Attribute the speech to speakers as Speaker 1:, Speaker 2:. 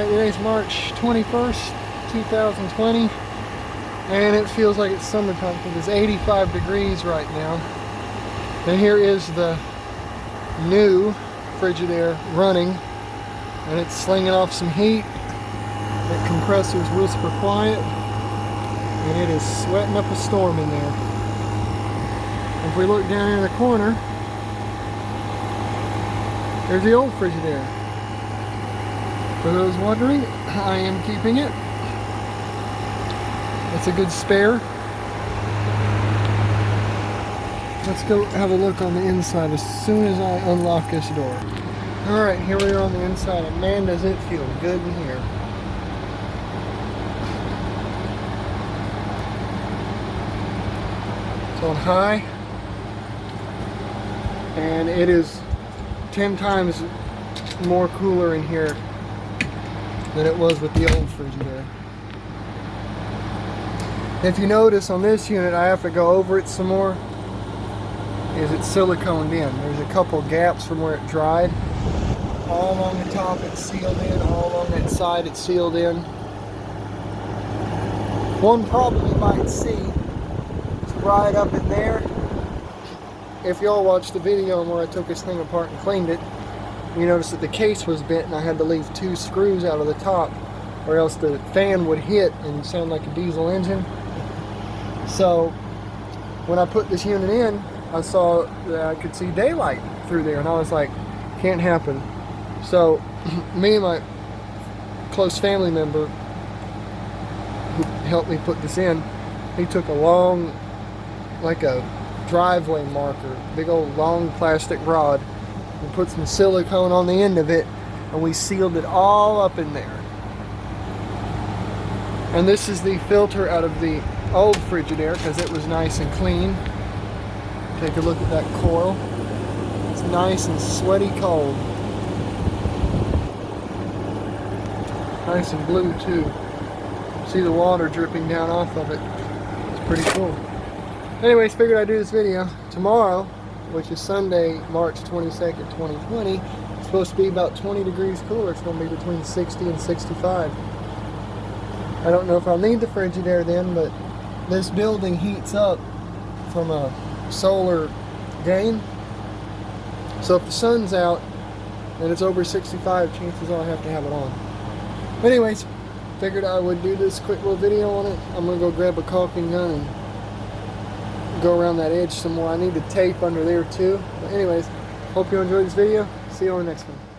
Speaker 1: Alright, today's March 21st, 2020, and it feels like it's summertime because it's 85 degrees right now. And here is the new Frigidaire running, and it's slinging off some heat. The compressor's whisper quiet, and it is sweating up a storm in there. If we look down here in the corner, there's the old Frigidaire. For those wondering, I am keeping it. It's a good spare. Let's go have a look on the inside as soon as I unlock this door. Alright, here we are on the inside, and man does it feel good in here. It's on high, and it is 10 times more cooler in here than it was with the old Frigidaire. If you notice on this unit, I have to go over it some more, is it's siliconed in. There's a couple gaps from where it dried. All along the top it's sealed in, all along that side it's sealed in. One problem you might see is right up in there. If y'all watched the video where I took this thing apart and cleaned it, you notice that the case was bent and I had to leave 2 screws out of the top, or else the fan would hit and sound like a diesel engine. So when I put this unit in, I saw that I could see daylight through there, and I was like, can't happen. So me and my close family member who helped me put this in, he took a long, like a driveway marker, big old long plastic rod, and put some silicone on the end of it, and we sealed it all up in there. And this is the filter out of the old Frigidaire because it was nice and clean. Take a look at that coil. It's nice and sweaty cold. Nice and blue too. See the water dripping down off of it. It's pretty cool. Anyways, figured I'd do this video. Tomorrow, which is Sunday, March 22nd, 2020, it's supposed to be about 20 degrees cooler. It's going to be between 60 and 65. I don't know if I'll need the Frigidaire then, but this building heats up from a solar gain. So if the sun's out and it's over 65, chances are I have to have it on. Anyways, figured I would do this quick little video on it. I'm going to go grab a caulking gun and go around that edge some more. I need to tape under there too. But anyways, hope you enjoyed this video. See you on the next one.